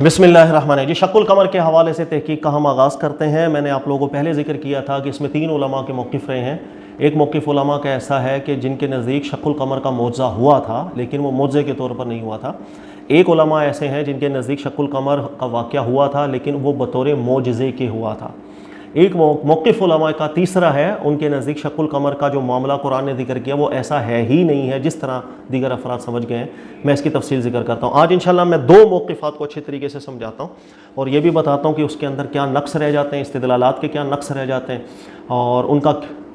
بسم اللہ الرحمن الرحیم۔ شق القمر کے حوالے سے تحقیق کا ہم آغاز کرتے ہیں۔ میں نے آپ لوگوں کو پہلے ذکر کیا تھا کہ اس میں 3 علماء کے موقف رہے ہیں۔ ایک موقف علماء کا ایسا ہے کہ جن کے نزدیک شق القمر کا معجزہ ہوا تھا لیکن وہ معجزے کے طور پر نہیں ہوا تھا۔ ایک علماء ایسے ہیں جن کے نزدیک شق القمر کا واقعہ ہوا تھا لیکن وہ بطور معجزے کے ہوا تھا۔ ایک موقف علماء کا تیسرا ہے، ان کے نزدیک شق القمر کا جو معاملہ قرآن نے ذکر کیا وہ ایسا ہے ہی نہیں ہے جس طرح دیگر افراد سمجھ گئے ہیں۔ میں اس کی تفصیل ذکر کرتا ہوں۔ آج انشاءاللہ میں 2 موقفات کو اچھے طریقے سے سمجھاتا ہوں اور یہ بھی بتاتا ہوں کہ اس کے اندر کیا نقص رہ جاتے ہیں، استدلالات کے کیا نقص رہ جاتے ہیں اور ان کا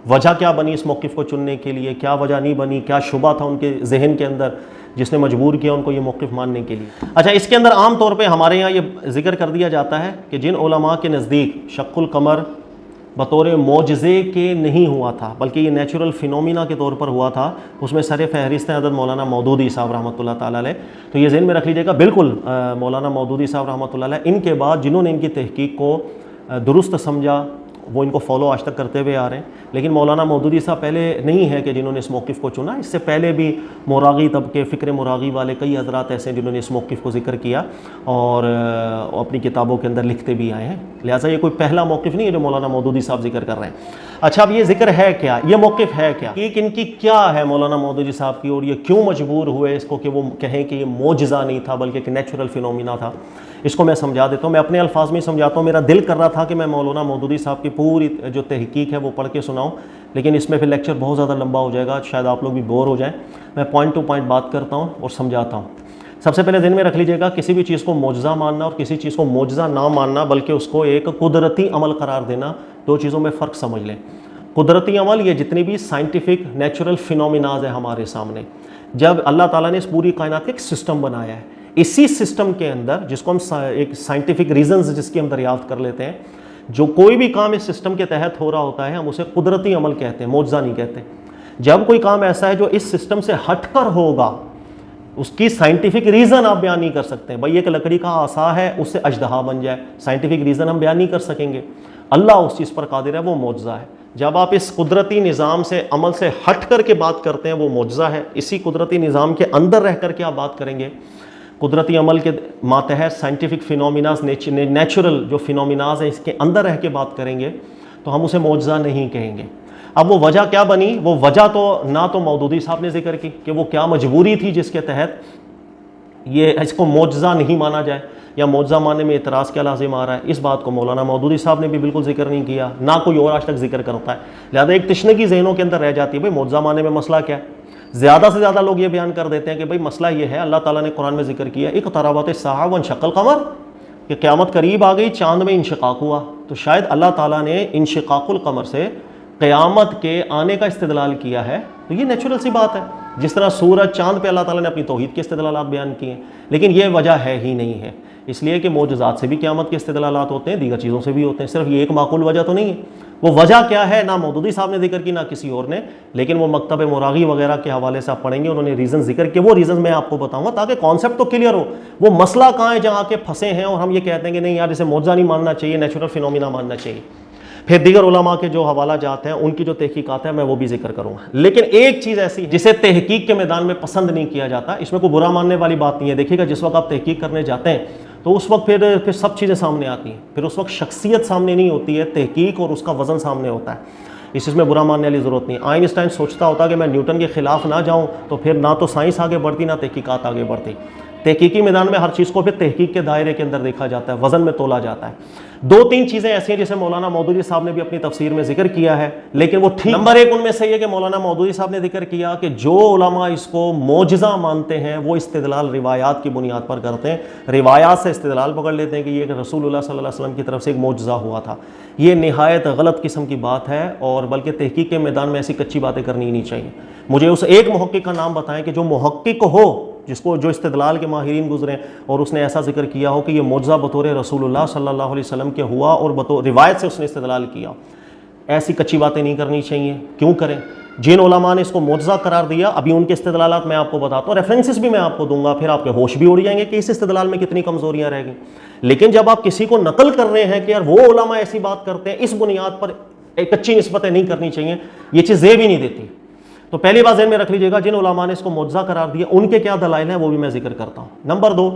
وجہ کیا بنی اس موقف کو چننے کے لیے، کیا وجہ نہیں بنی، کیا شبہ تھا ان کے ذہن کے اندر جس نے مجبور کیا ان کو یہ موقف ماننے کے لیے۔ اچھا، اس کے اندر عام طور پہ ہمارے یہاں یہ ذکر کر دیا جاتا ہے کہ جن علماء کے نزدیک شق القمر بطور معجزے کے نہیں ہوا تھا بلکہ یہ نیچرل فینومینا کے طور پر ہوا تھا، اس میں سر فہرست ہیں حضرت مولانا مودودی صاحب رحمۃ اللہ تعالیٰ علیہ۔ تو یہ ذہن میں رکھ لیجیے گا، بالکل مولانا مودودی صاحب رحمۃ اللہ علیہ، ان کے بعد جنہوں نے ان کی تحقیق کو درست سمجھا وہ ان کو فالو آج تک کرتے ہوئے آ رہے ہیں۔ لیکن مولانا مودودی صاحب پہلے نہیں ہے کہ جنہوں نے اس موقف کو چنا، اس سے پہلے بھی مراغی طبقے، فکر مراغی والے کئی حضرات ایسے ہیں جنہوں نے اس موقف کو ذکر کیا اور اپنی کتابوں کے اندر لکھتے بھی آئے ہیں۔ لہٰذا یہ کوئی پہلا موقف نہیں ہے جو مولانا مودودی صاحب ذکر کر رہے ہیں۔ اچھا، اب یہ ذکر ہے کیا، یہ موقف ہے کیا، ان کی کیا ہے مولانا مودودی صاحب کی، اور یہ کیوں مجبور ہوئے اس کو کہ وہ کہیں کہ یہ معجزہ نہیں تھا بلکہ ایک نیچرل فینومینا تھا، اس کو میں سمجھا دیتا ہوں۔ میں اپنے الفاظ میں سمجھاتا ہوں، میرا دل کر رہا تھا کہ میں مولانا مودودی صاحب کی پوری جو تحقیق ہے وہ پڑھ کے سناؤں، لیکن اس میں پھر لیکچر بہت زیادہ لمبا ہو جائے گا، شاید آپ لوگ بھی بور ہو جائیں۔ میں پوائنٹ ٹو پوائنٹ بات کرتا ہوں اور سمجھاتا ہوں۔ سب سے پہلے ذہن میں رکھ لیجیے گا، کسی بھی چیز کو معجزہ ماننا اور کسی چیز کو معجزہ نہ ماننا بلکہ اس کو ایک قدرتی عمل قرار دینا، 2 چیزوں میں فرق سمجھ لیں۔ قدرتی عمل یہ جتنی بھی سائنٹیفک نیچرل فینومیناز ہیں ہمارے سامنے، جب اللہ تعالیٰ نے اس پوری کائنات کا ایک سسٹم بنایا ہے، اسی سسٹم کے اندر جس کو ہم ایک سائنٹیفک ریزنز جس کی ہم دریافت کر لیتے ہیں، جو کوئی بھی کام اس سسٹم کے تحت ہو رہا ہوتا ہے ہم اسے قدرتی عمل کہتے ہیں، معجزہ نہیں کہتے۔ جب کوئی کام ایسا ہے جو اس سسٹم سے ہٹ کر ہوگا، اس کی سائنٹیفک ریزن آپ بیان نہیں کر سکتے۔ بھائی ایک لکڑی کا عصا ہے، اس سے اژدہا بن جائے، سائنٹیفک ریزن ہم بیان نہیں کر سکیں گے۔ اللہ اس چیز پر قادر ہے، وہ معجزہ ہے۔ جب آپ اس قدرتی نظام سے، عمل سے ہٹ کر کے بات کرتے ہیں وہ معجزہ ہے۔ اسی قدرتی نظام کے اندر رہ کر کے آپ بات کریں گے، قدرتی عمل کے ماتحت سائنٹیفک فینومیناز، نیچرل جو فینومیناز ہیں اس کے اندر رہ کے بات کریں گے تو ہم اسے معجزہ نہیں کہیں گے۔ اب وہ وجہ کیا بنی، وہ وجہ تو نہ تو مودودی صاحب نے ذکر کی کہ وہ کیا مجبوری تھی جس کے تحت یہ اس کو معجزہ نہیں مانا جائے یا معجزہ ماننے میں اعتراض کیا لازم آ رہا ہے، اس بات کو مولانا مودودی صاحب نے بھی بالکل ذکر نہیں کیا، نہ کوئی اور آج تک ذکر کرتا ہے۔ لہٰذا ایک تشنگی ذہنوں کے اندر رہ جاتی ہے، بھائی معجزہ ماننے میں مسئلہ کیا ہے۔ زیادہ سے زیادہ لوگ یہ بیان کر دیتے ہیں کہ بھئی مسئلہ یہ ہے، اللہ تعالیٰ نے قرآن میں ذکر کیا اقتربت الساعۃ وانشق القمر، کہ قیامت قریب آ گئی، چاند میں انشقاق ہوا، تو شاید اللہ تعالیٰ نے انشقاق القمر سے قیامت کے آنے کا استدلال کیا ہے، تو یہ نیچرل سی بات ہے۔ جس طرح سورج چاند پہ اللہ تعالیٰ نے اپنی توحید کے استدلالات بیان کیے ہیں، لیکن یہ وجہ ہے ہی نہیں ہے، اس لیے کہ معجزات سے بھی قیامت کے استدلالات ہوتے ہیں، دیگر چیزوں سے بھی ہوتے ہیں، صرف یہ ایک معقول وجہ تو نہیں ہے۔ وہ وجہ کیا ہے نہ مودودی صاحب نے ذکر کی نہ کسی اور نے، لیکن وہ مکتب مراغی وغیرہ کے حوالے سے آپ پڑھیں گے، انہوں نے ریزن ذکر کیے، وہ ریزن میں آپ کو بتاؤں گا تاکہ کانسیپٹ تو کلیئر ہو۔ وہ مسئلہ کہاں ہے جہاں کے پھنسے ہیں اور ہم یہ کہتے ہیں کہ نہیں یار اسے معجزہ نہیں ماننا چاہیے، نیچرل فینومینا ماننا چاہیے۔ پھر دیگر علماء کے جو حوالہ جات ہیں ان کی جو تحقیقات ہیں میں وہ بھی ذکر کروں گا۔ لیکن ایک چیز ایسی جسے تحقیق کے میدان میں پسند نہیں کیا جاتا، اس میں کوئی برا ماننے والی بات نہیں ہے۔ دیکھیے گا جس وقت آپ تحقیق کرنے جاتے ہیں تو اس وقت پھر سب چیزیں سامنے آتی ہیں، پھر اس وقت شخصیت سامنے نہیں ہوتی ہے، تحقیق اور اس کا وزن سامنے ہوتا ہے۔ اس چیز میں برا ماننے والی ضرورت نہیں۔ آئنسٹائن سوچتا ہوتا کہ میں نیوٹن کے خلاف نہ جاؤں تو پھر نہ تو سائنس آگے بڑھتی نہ تحقیقات آگے بڑھتی۔ تحقیقی میدان میں ہر چیز کو پھر تحقیق کے دائرے کے اندر دیکھا جاتا ہے، وزن میں تولا جاتا ہے۔ 2-3 چیزیں ایسی ہیں جسے مولانا مودودی صاحب نے بھی اپنی تفسیر میں ذکر کیا ہے، لیکن وہ ٹھیک نمبر 1 ان میں سے یہ کہ مولانا مودودی صاحب نے ذکر کیا کہ جو علماء اس کو معجزہ مانتے ہیں وہ استدلال روایات کی بنیاد پر کرتے ہیں، روایات سے استدلال پکڑ لیتے ہیں کہ یہ رسول اللہ صلی اللہ علیہ وسلم کی طرف سے ایک معجزہ ہوا تھا۔ یہ نہایت غلط قسم کی بات ہے، اور بلکہ تحقیق کے میدان میں ایسی کچی باتیں کرنی ہی نہیں چاہیے۔ مجھے اس ایک محقق کا نام بتائیں کہ جو محقق ہو، جس کو جو استدلال کے ماہرین گزرے اور اس نے ایسا ذکر کیا ہو کہ یہ معجزہ بطور رسول اللہ صلی اللہ علیہ وسلم کے ہوا اور بطور روایت سے اس نے استدلال کیا۔ ایسی کچی باتیں نہیں کرنی چاہیے۔ کیوں کریں؟ جن علماء نے اس کو معجزہ قرار دیا، ابھی ان کے استدلالات میں آپ کو بتاتا ہوں، ریفرنسز بھی میں آپ کو دوں گا، پھر آپ کے ہوش بھی اڑ جائیں گے کہ اس استدلال میں کتنی کمزوریاں رہ گئیں۔ لیکن جب آپ کسی کو نقل کر رہے ہیں کہ یار وہ علماء ایسی بات کرتے ہیں، اس بنیاد پر ایک کچی نسبتیں نہیں کرنی چاہیے، یہ چیز زیب ہی نہیں دیتی۔ تو پہلی بات ذہن میں رکھ لیجیے گا، جن علماء نے اس کو معجزہ قرار دیا ان کے کیا دلائل ہیں وہ بھی میں ذکر کرتا ہوں۔ نمبر 2،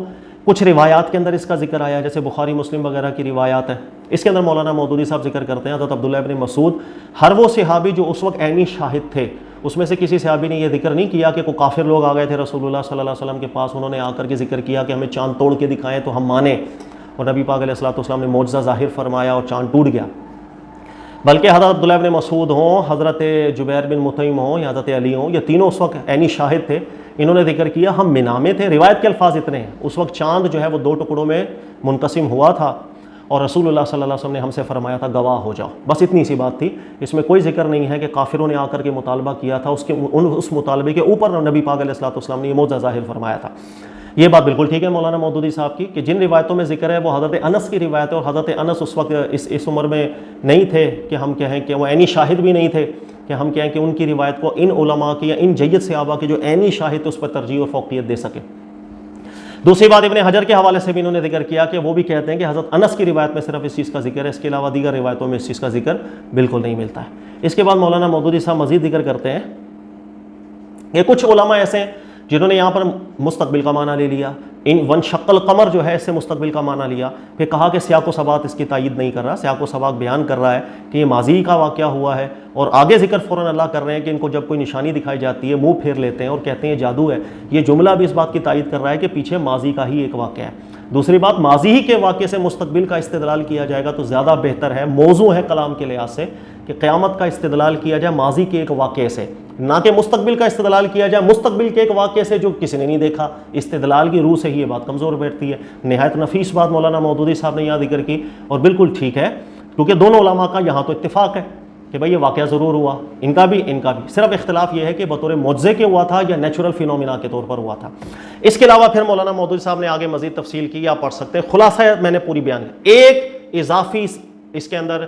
کچھ روایات کے اندر اس کا ذکر آیا، جیسے بخاری مسلم وغیرہ کی روایات ہیں، اس کے اندر مولانا مودودی صاحب ذکر کرتے ہیں حضرت عبداللہ ابن مسعود، ہر وہ صحابی جو اس وقت عینی شاہد تھے، اس میں سے کسی صحابی نے یہ ذکر نہیں کیا کہ کوئی کافر لوگ آ گئے تھے رسول اللہ صلی اللہ علیہ وسلم کے پاس، انہوں نے آ کر کے ذکر کیا کہ ہمیں چاند توڑ کے دکھائیں تو ہم مانیں، اور نبی پاک علیہ الصلوۃ والسلام نے معجزہ ظاہر فرمایا اور چاند ٹوٹ گیا، بلکہ حضرت عبداللہ ابن مسعود ہوں، حضرت جبیر بن مطعم ہوں یا حضرت علی ہوں، یہ تینوں اس وقت عینی شاہد تھے، انہوں نے ذکر کیا ہم مینا میں تھے۔ روایت کے الفاظ اتنے ہیں، اس وقت چاند جو ہے وہ 2 ٹکڑوں میں منقسم ہوا تھا، اور رسول اللہ صلی اللہ علیہ وسلم نے ہم سے فرمایا تھا گواہ ہو جاؤ، بس اتنی سی بات تھی، اس میں کوئی ذکر نہیں ہے کہ کافروں نے آ کر کے مطالبہ کیا تھا، اس مطالبے کے اوپر نبی پاک علیہ الصلوۃ والسلام نے یہ معجزہ ظاہر فرمایا تھا۔ یہ بات بالکل ٹھیک ہے مولانا مودودی صاحب کی کہ جن روایتوں میں ذکر ہے وہ حضرت انس کی روایت ہے، اور حضرت انس اس وقت اس عمر میں نہیں تھے کہ ہم کہیں کہ وہ عینی شاہد بھی نہیں تھے کہ ہم کہیں کہ ان کی روایت کو ان علماء کی یا ان جید صحابہ کی جو عینی شاہد تھے اس پر ترجیح اور فوقیت دے سکے۔ دوسری بات ابن حجر کے حوالے سے بھی انہوں نے ذکر کیا کہ وہ بھی کہتے ہیں کہ حضرت انس کی روایت میں صرف اس چیز کا ذکر ہے، اس کے علاوہ دیگر روایتوں میں اس چیز کا ذکر بالکل نہیں ملتا ہے۔ اس کے بعد مولانا مودودی صاحب مزید ذکر کرتے ہیں کہ کچھ علماء ایسے ہیں جنہوں نے یہاں پر مستقبل کا معنی لے لیا، وانشق القمر جو ہے اس سے مستقبل کا معنی لیا، پھر کہا کہ سیاق و سباق اس کی تائید نہیں کر رہا، سیاق و سباق بیان کر رہا ہے کہ یہ ماضی کا واقعہ ہوا ہے، اور آگے ذکر فوراً اللہ کر رہے ہیں کہ ان کو جب کوئی نشانی دکھائی جاتی ہے منہ پھیر لیتے ہیں اور کہتے ہیں یہ جادو ہے۔ یہ جملہ بھی اس بات کی تائید کر رہا ہے کہ پیچھے ماضی کا ہی ایک واقعہ ہے۔ دوسری بات، ماضی ہی کے واقعے سے مستقبل کا استدلال کیا جائے گا تو زیادہ بہتر ہے، موضوع ہے کلام کے لحاظ سے کہ قیامت کا استدلال کیا جائے ماضی کے ایک واقعے سے، نہ کہ مستقبل کا استدلال کیا جائے مستقبل کے ایک واقعے سے جو کسی نے نہیں دیکھا۔ استدلال کی روح سے ہی یہ بات کمزور بیٹھتی ہے۔ نہایت نفیس بات مولانا مودودی صاحب نے یہاں ذکر کی، اور بالکل ٹھیک ہے، کیونکہ دونوں علماء کا یہاں تو اتفاق ہے کہ بھئی یہ واقعہ ضرور ہوا، ان کا بھی صرف اختلاف یہ ہے کہ بطور معجزے کے ہوا تھا یا نیچرل فینومینا کے طور پر ہوا تھا۔ اس کے علاوہ پھر مولانا مودودی صاحب نے آگے مزید تفصیل کی، آپ پڑھ سکتے ہیں، خلاصہ میں نے پوری بیان کی۔ ایک اضافی اس کے اندر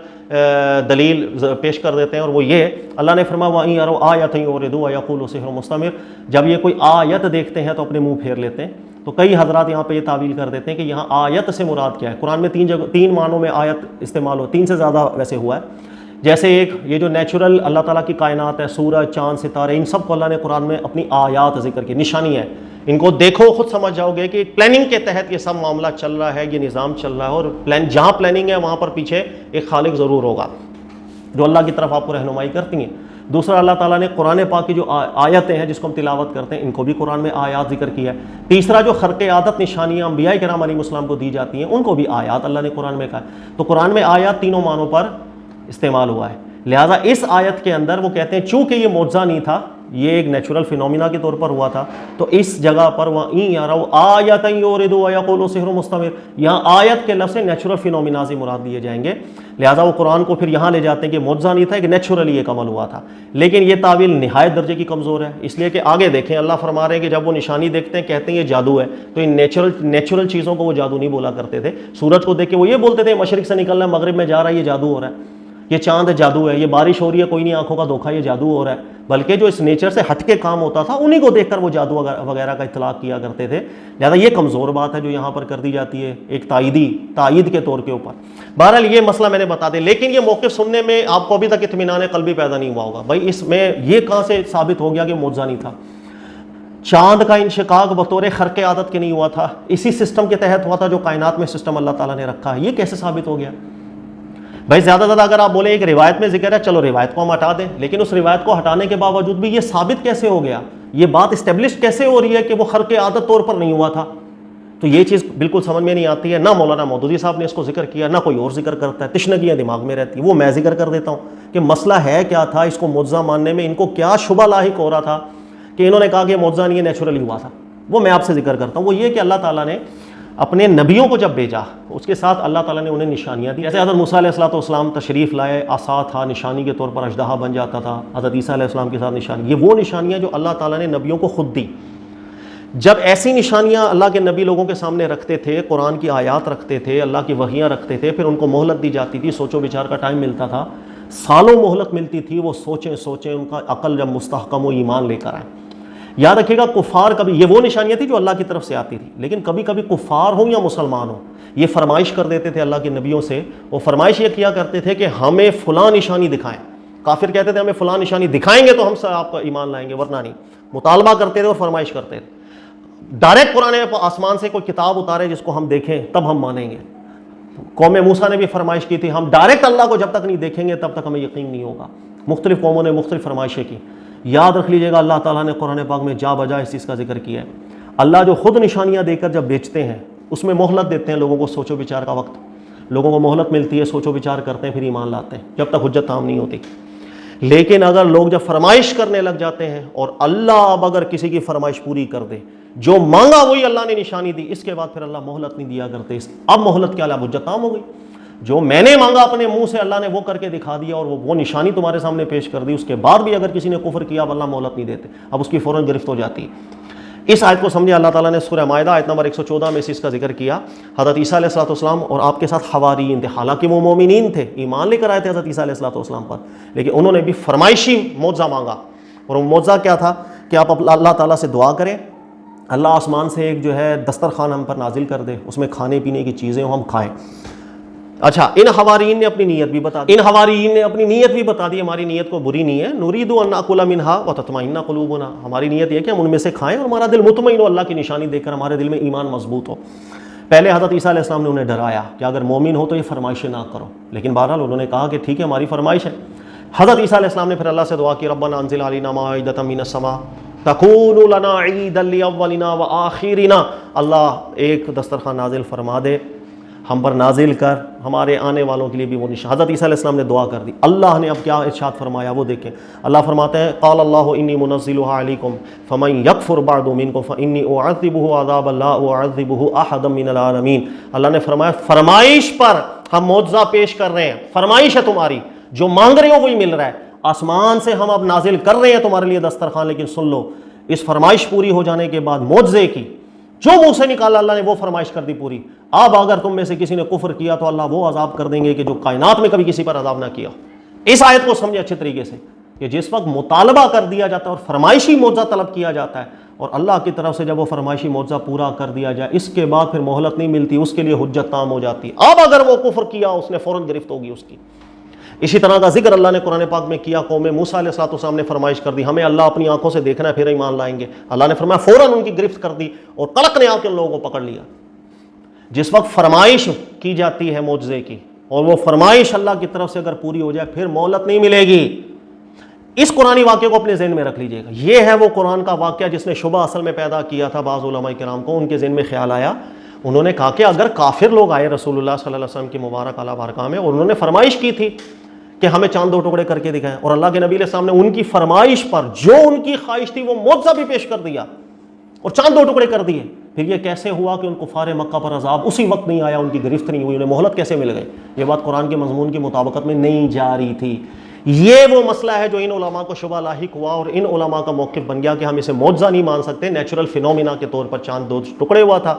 دلیل پیش کر دیتے ہیں، اور وہ یہ، اللہ نے فرمایا وَإِن يَرَوْا آیَةً يُعْرِضُوا وَيَقُولُوا سِحْرٌ مُسْتَمِرٌ، جب یہ کوئی آیت دیکھتے ہیں تو اپنے منہ پھیر لیتے ہیں۔ تو کئی حضرات یہاں پہ یہ تعویل کر دیتے ہیں کہ یہاں آیت سے مراد کیا ہے۔ قرآن میں 3 معنوں میں آیت استعمال ہو، 3 سے زیادہ ویسے ہوا ہے۔ جیسے ایک یہ جو نیچرل اللہ تعالیٰ کی کائنات ہے، سورج، چاند، ستارے، ان سب کو اللہ نے قرآن میں اپنی آیات ذکر کی، نشانی ہے، ان کو دیکھو خود سمجھ جاؤ گے کہ پلاننگ کے تحت یہ سب معاملہ چل رہا ہے، یہ نظام چل رہا ہے، اور جہاں پلاننگ ہے وہاں پر پیچھے ایک خالق ضرور ہوگا جو اللہ کی طرف آپ کو رہنمائی کرتی ہیں۔ دوسرا، اللہ تعالیٰ نے قرآن پاک کی جو آیتیں ہیں جس کو ہم تلاوت کرتے ہیں، ان کو بھی قرآن میں آیات ذکر کیا ہے۔ تیسرا، جو خرق عادت نشانیاں انبیاء کرام علیہ السلام کو دی جاتی ہیں، ان کو بھی آیات اللہ نے قرآن میں کہا ہے۔ تو قرآن میں آیات تینوں معنوں پر استعمال ہوا ہے، لہٰذا اس آیت کے اندر وہ کہتے ہیں چونکہ یہ معجزہ نہیں تھا، یہ ایک نیچرل فینومینا کے طور پر ہوا تھا، تو اس جگہ پر وَإِن يَرَوْا آیَةً يُعْرِضُوا وَيَقُولُوا سِحْرٌ مُسْتَمِرٌ، یہاں آیت کے لفظ سے نیچرل فینومیناز ہی مراد لیے جائیں گے، لہٰذا وہ قرآن کو پھر یہاں لے جاتے ہیں کہ معجزہ نہیں تھا، ایک نیچرلی ایک عمل ہوا تھا۔ لیکن یہ تعویل نہایت درجے کی کمزور ہے، اس لیے کہ آگے دیکھیں اللہ فرما رہے ہیں کہ جب وہ نشانی دیکھتے ہیں کہتے ہیں یہ جادو ہے، تو ان نیچرل چیزوں کو وہ جادو نہیں بولا کرتے تھے۔ سورج کو دیکھ کے وہ یہ بولتے تھے مشرق سے نکل رہا ہے، مغرب میں جا رہا ہے، یہ جادو ہو رہا ہے، یہ چاند جادو ہے، یہ بارش ہو رہی ہے، کوئی نہیں آنکھوں کا دھوکہ، یہ جادو ہو رہا ہے۔ بلکہ جو اس نیچر سے ہٹ کے کام ہوتا تھا انہی کو دیکھ کر وہ جادو وغیرہ کا اطلاق کیا کرتے تھے، لہٰذا یہ کمزور بات ہے جو یہاں پر کر دی جاتی ہے ایک تائید کے طور کے اوپر۔ بہرحال یہ مسئلہ میں نے بتا دیا، لیکن یہ موقف سننے میں آپ کو ابھی تک اطمینان قلبی پیدا نہیں ہوا ہوگا، بھائی اس میں یہ کہاں سے ثابت ہو گیا کہ معجزہ نہیں تھا؟ چاند کا انشقاق بطور خرق عادت کے نہیں ہوا تھا، اسی سسٹم کے تحت ہوا تھا جو کائنات میں سسٹم اللہ تعالیٰ نے رکھا ہے، یہ کیسے ثابت ہو گیا؟ بھائی زیادہ زیادہ اگر آپ بولیں ایک روایت میں ذکر ہے، چلو روایت کو ہم ہٹا دیں، لیکن اس روایت کو ہٹانے کے باوجود بھی یہ ثابت کیسے ہو گیا، یہ بات اسٹیبلش کیسے ہو رہی ہے کہ وہ خرق عادت طور پر نہیں ہوا تھا؟ تو یہ چیز بالکل سمجھ میں نہیں آتی ہے، نہ مولانا مودودی صاحب نے اس کو ذکر کیا، نہ کوئی اور ذکر کرتا ہے، تشنگیاں دماغ میں رہتی ہیں، وہ میں ذکر کر دیتا ہوں کہ مسئلہ ہے کیا تھا، اس کو معجزہ ماننے میں ان کو کیا شبہ لاحق ہو رہا تھا کہ انہوں نے کہا کہ یہ معجزہ نہیں ہے، نیچرلی ہوا تھا۔ وہ میں آپ سے ذکر کرتا ہوں، وہ یہ کہ اللہ تعالیٰ نے اپنے نبیوں کو جب بھیجا اس کے ساتھ اللہ تعالیٰ نے انہیں نشانیاں دی، جیسے حضرت موسیٰ علیہ السلام تشریف لائے، عصا تھا، نشانی کے طور پر اژدہا بن جاتا تھا، حضرت عیسیٰ علیہ السلام کے ساتھ نشانی، یہ وہ نشانیاں جو اللہ تعالیٰ نے نبیوں کو خود دی۔ جب ایسی نشانیاں اللہ کے نبی لوگوں کے سامنے رکھتے تھے، قرآن کی آیات رکھتے تھے، اللہ کی وحیاں رکھتے تھے، پھر ان کو مہلت دی جاتی تھی، سوچ و بچار کا ٹائم ملتا تھا، سالوں مہلت ملتی تھی، وہ سوچیں ان کا عقل جب مستحکم و ایمان لے کر آئیں۔ یاد رکھیے گا کفار کبھی، یہ وہ نشانیاں تھیں جو اللہ کی طرف سے آتی تھی، لیکن کبھی کبھی کفار ہوں یا مسلمان ہوں یہ فرمائش کر دیتے تھے اللہ کے نبیوں سے، وہ فرمائش یہ کیا کرتے تھے کہ ہمیں فلاں نشانی دکھائیں۔ کافر کہتے تھے ہمیں فلاں نشانی دکھائیں گے تو ہم سے آپ کا ایمان لائیں گے، ورنہ نہیں، مطالبہ کرتے تھے اور فرمائش کرتے تھے۔ ڈائریکٹ قرآن آسمان سے کوئی کتاب اتارے جس کو ہم دیکھیں تب ہم مانیں گے. قوم موسیٰ نے بھی فرمائش کی تھی, ہم ڈائریکٹ اللہ کو جب تک نہیں دیکھیں گے تب تک ہمیں یقین نہیں ہوگا. مختلف قوموں نے مختلف فرمائشیں کی. یاد رکھ لیجئے گا, اللہ تعالیٰ نے قرآن پاک میں جا بجا اس چیز کا ذکر کیا ہے. اللہ جو خود نشانیاں دے کر جب بیچتے ہیں اس میں مہلت دیتے ہیں لوگوں کو, سوچو بچار کا وقت, لوگوں کو مہلت ملتی ہے, سوچو بچار کرتے ہیں, پھر ایمان لاتے ہیں جب تک حجت تام نہیں ہوتی. لیکن اگر لوگ جب فرمائش کرنے لگ جاتے ہیں, اور اللہ اب اگر کسی کی فرمائش پوری کر دے, جو مانگا وہی اللہ نے نشانی دی, اس کے بعد پھر اللہ مہلت نہیں دیا کرتے. اب مہلت کیا, اللہ حجت تام ہو گئی. جو میں نے مانگا اپنے منہ سے اللہ نے وہ کر کے دکھا دیا, اور وہ نشانی تمہارے سامنے پیش کر دی, اس کے بعد بھی اگر کسی نے کفر کیا اب اللہ مہلت نہیں دیتے, اب اس کی فوراً گرفت ہو جاتی ہے. اس آیت کو سمجھے, اللہ تعالیٰ نے سورہ مائدہ آیت نمبر 114 میں اس کا ذکر کیا. حضرت عیسیٰ علیہ السلام اور آپ کے ساتھ حواریین تھے, حالانکہ وہ مومنین تھے, ایمان لے کر آئے تھے حضرت عیسیٰ علیہ السلام پر, لیکن انہوں نے بھی فرمائشی معجزہ مانگا. اور وہ معجزہ کیا تھا کہ آپ اللہ تعالیٰ سے دعا کریں, اللہ آسمان سے ایک جو ہے دسترخوان ہم پر نازل کر دے, اس میں کھانے پینے کی چیزیں ہم کھائیں. اچھا, ان حواریین نے اپنی نیت بھی بتا دی, ہماری نیت کو بری نہیں ہے. نرید ان ناکل منہا وتطمئن قلوبنا, ہماری نیت یہ کہ ہم ان میں سے کھائیں اور ہمارا دل مطمئن ہو, اللہ کی نشانی دیکھ کر ہمارے دل میں ایمان مضبوط ہو. پہلے حضرت عیسیٰ علیہ السلام نے انہیں ڈرایا کہ اگر مومن ہو تو یہ فرمائشیں نہ کرو, لیکن بہرحال انہوں نے کہا کہ ٹھیک ہے ہماری فرمائش ہے. حضرت عیسیٰ علیہ السلام نے پھر اللہ سے دعا کی, ربنا انزل علینا مائدۃ من السماء تکون لنا عیدا لاولنا وآخرنا, اللہ ایک دسترخوان نازل فرما دے, ہم پر نازل کر, ہمارے آنے والوں کے لیے بھی وہ نشان. حضرت عیسیٰ علیہ السلام نے دعا کر دی. اللہ نے اب کیا ارشاد فرمایا وہ دیکھیں. اللہ فرماتے ہیں, قال اللہ انی منزلها علیکم فمن یکفر بعد منکم فانی اعذبہ عذابا لا اعذبہ احدا من العالمین. اللہ نے فرمایا فرمائش پر ہم معجزہ پیش کر رہے ہیں, فرمائش ہے تمہاری, جو مانگ رہے ہو وہی مل رہا ہے. آسمان سے ہم اب نازل کر رہے ہیں تمہارے لیے دسترخوان, لیکن سن لو, اس فرمائش پوری ہو جانے کے بعد معجزے کی جو منہ سے نکالا اللہ نے وہ فرمائش کر دی پوری. اب اگر تم میں سے کسی نے کفر کیا تو اللہ وہ عذاب کر دیں گے کہ جو کائنات میں کبھی کسی پر عذاب نہ کیا. اس آیت کو سمجھے اچھے طریقے سے کہ جس وقت مطالبہ کر دیا جاتا ہے اور فرمائشی معجزہ طلب کیا جاتا ہے, اور اللہ کی طرف سے جب وہ فرمائشی معجزہ پورا کر دیا جائے, اس کے بعد پھر مہلت نہیں ملتی, اس کے لیے حجت تام ہو جاتی. اب اگر وہ کفر کیا اس نے فوراً گرفت ہوگی اس کی. اسی طرح کا ذکر اللہ نے قرآن پاک میں کیا, قوم موسیٰ علیہ السلام نے فرمائش کر دی, ہمیں اللہ اپنی آنکھوں سے دیکھنا ہے پھر ایمان لائیں گے. اللہ نے فرمایا فوراً ان کی گرفت کر دی, اور قلق نے آ کے ان لوگوں کو پکڑ لیا. جس وقت فرمائش کی جاتی ہے معجزے کی, اور وہ فرمائش اللہ کی طرف سے اگر پوری ہو جائے پھر مہلت نہیں ملے گی. اس قرآنی واقعے کو اپنے ذہن میں رکھ لیجئے گا. یہ ہے وہ قرآن کا واقعہ جس نے شبہ اصل میں پیدا کیا تھا بعض علماء کرام کو. ان کے ذہن میں خیال آیا, انہوں نے کہا کہ اگر کافر لوگ آئے رسول اللہ صلی اللہ علیہ وسلم کی مبارک اعلیٰ بارگاہ میں, اور انہوں نے فرمائش کی تھی کہ ہمیں چاند 2 ٹکڑے کر کے دکھائیں, اور اللہ کے نبی علیہ السلام نے ان کی فرمائش پر جو ان کی خواہش تھی وہ معجزہ بھی پیش کر دیا اور چاند 2 ٹکڑے کر دیے, پھر یہ کیسے ہوا کہ ان کفار مکہ پر عذاب اسی وقت نہیں آیا, ان کی گرفت نہیں ہوئی, انہیں مہلت کیسے مل گئی؟ یہ بات قرآن کے مضمون کی مطابقت میں نہیں جا رہی تھی. یہ وہ مسئلہ ہے جو ان علماء کو شبہ لاحق ہوا, اور ان علماء کا موقف بن گیا کہ ہم اسے معجزہ نہیں مان سکتے, نیچرل فینومینا کے طور پر چاند 2 ٹکڑے ہوا تھا.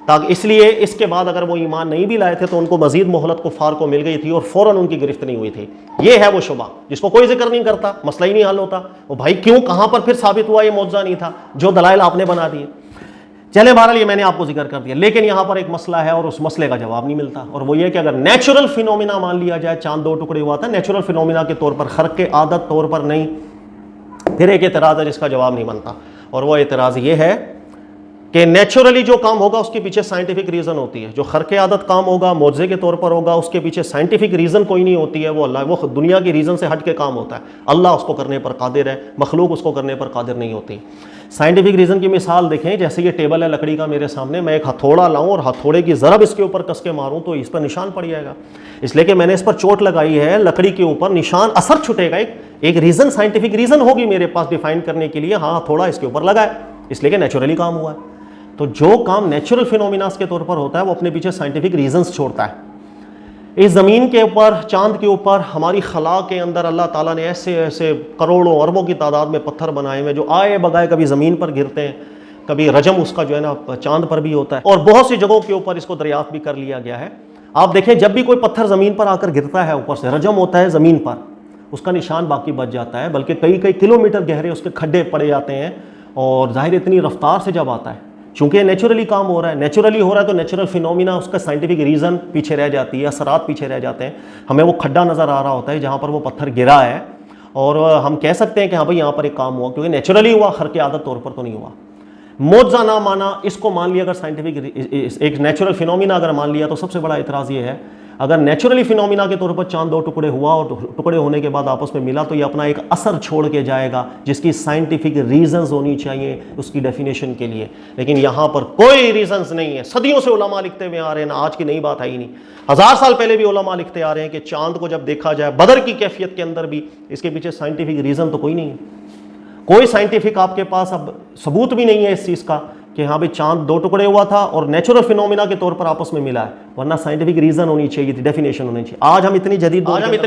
تاکہ اس لیے اس کے بعد اگر وہ ایمان نہیں بھی لائے تھے تو ان کو مزید مہلت کفار کو مل گئی تھی, اور فوراً ان کی گرفت نہیں ہوئی تھی. یہ ہے وہ شبہ جس کو کوئی ذکر نہیں کرتا, مسئلہ ہی نہیں حل ہوتا. وہ بھائی کیوں, کہاں پر پھر ثابت ہوا یہ معجزہ نہیں تھا, جو دلائل آپ نے بنا دیے. چلے بہرحال یہ میں نے آپ کو ذکر کر دیا, لیکن یہاں پر ایک مسئلہ ہے اور اس مسئلے کا جواب نہیں ملتا, اور وہ یہ کہ اگر نیچرل فینومینا مان لیا جائے, چاند 2 ٹکڑے ہوا تھا نیچرل فینومینا کے طور پر, خرق کے عادت طور پر نہیں, پھر ایک اعتراض ہے جس کا جواب نہیں بنتا, اور وہ اعتراض یہ ہے کہ نیچرلی جو کام ہوگا اس کے پیچھے سائنٹیفک ریزن ہوتی ہے. جو خرق عادت کام ہوگا معجزے کے طور پر ہوگا, اس کے پیچھے سائنٹیفک ریزن کوئی نہیں ہوتی ہے, وہ دنیا کی ریزن سے ہٹ کے کام ہوتا ہے. اللہ اس کو کرنے پر قادر ہے, مخلوق اس کو کرنے پر قادر نہیں ہوتی. سائنٹیفک ریزن کی مثال دیکھیں, جیسے یہ ٹیبل ہے لکڑی کا میرے سامنے, میں ایک ہتھوڑا لاؤں اور ہتھوڑے کی ضرب اس کے اوپر کس کے ماروں تو اس پر نشان پڑ جائے گا, اس لیے کہ میں نے اس پر چوٹ لگائی ہے لکڑی کے اوپر, نشان اثر چھٹے گا. ایک ریزن, سائنٹیفک ریزن ہوگی میرے پاس ڈیفائن کرنے کے لیے, ہاں ہتھوڑا اس کے اوپر لگا ہے, اس لیے کہ نیچرلی کام ہوا ہے. تو جو کام نیچرل فینومیناز کے طور پر ہوتا ہے وہ اپنے پیچھے سائنٹیفک ریزنز چھوڑتا ہے. اس زمین کے اوپر, چاند کے اوپر, ہماری خلا کے اندر اللہ تعالیٰ نے ایسے ایسے کروڑوں اربوں کی تعداد میں پتھر بنائے ہوئے جو آئے بگائے کبھی زمین پر گرتے ہیں, کبھی رجم اس کا جو ہے نا چاند پر بھی ہوتا ہے, اور بہت سی جگہوں کے اوپر اس کو دریافت بھی کر لیا گیا ہے. آپ دیکھیں جب بھی کوئی پتھر زمین پر آ کر گرتا ہے, اوپر سے رجم ہوتا ہے زمین پر, اس کا نشان باقی بچ جاتا ہے, بلکہ کئی کلومیٹر گہرے اس کے کھڈے پڑے جاتے ہیں. اور ظاہر اتنی رفتار سے جب آتا ہے, چونکہ نیچرلی کام ہو رہا ہے, نیچرلی ہو رہا ہے تو نیچرل فینومینا, اس کا سائنٹیفک ریزن پیچھے رہ جاتی ہے, اثرات پیچھے رہ جاتے ہیں. ہمیں وہ کھڈا نظر آ رہا ہوتا ہے جہاں پر وہ پتھر گرا ہے, اور ہم کہہ سکتے ہیں کہ ہاں بھائی یہاں پر ایک کام ہوا, کیونکہ نیچرلی ہوا, خرق عادت طور پر تو نہیں ہوا. معجزہ نہ مانا، اس کو مان لیا اگر سائنٹیفک ایک نیچرل فینومینا اگر مان لیا، تو سب سے بڑا اعتراض یہ ہے اگر نیچرلی فینومینا کے طور پر چاند 2 ٹکڑے ہوا اور ٹکڑے ہونے کے بعد آپس میں ملا، تو یہ اپنا ایک اثر چھوڑ کے جائے گا جس کی سائنٹیفک ریزنز ہونی چاہیے اس کی ڈیفینیشن کے لیے، لیکن یہاں پر کوئی ریزنز نہیں ہے۔ صدیوں سے علماء لکھتے ہوئے آ رہے ہیں، آج کی نئی بات آئی نہیں، 1000 سال پہلے بھی علماء لکھتے آ رہے ہیں کہ چاند کو جب دیکھا جائے بدر کی کیفیت کے اندر بھی، اس کے پیچھے سائنٹیفک ریزن تو کوئی نہیں ہے، کوئی سائنٹیفک آپ کے پاس اب ثبوت بھی نہیں ہے اس چیز کا کہ ہاں بھی چاند 2 ٹکڑے ہوا تھا اور نیچرل فینومینا کے طور پر آپس میں ملا ہے، ورنہ سائنٹیفک ریزن ہونی چاہیے تھی، ڈیفینیشن ہونی چاہیے۔ آج ہم اتنے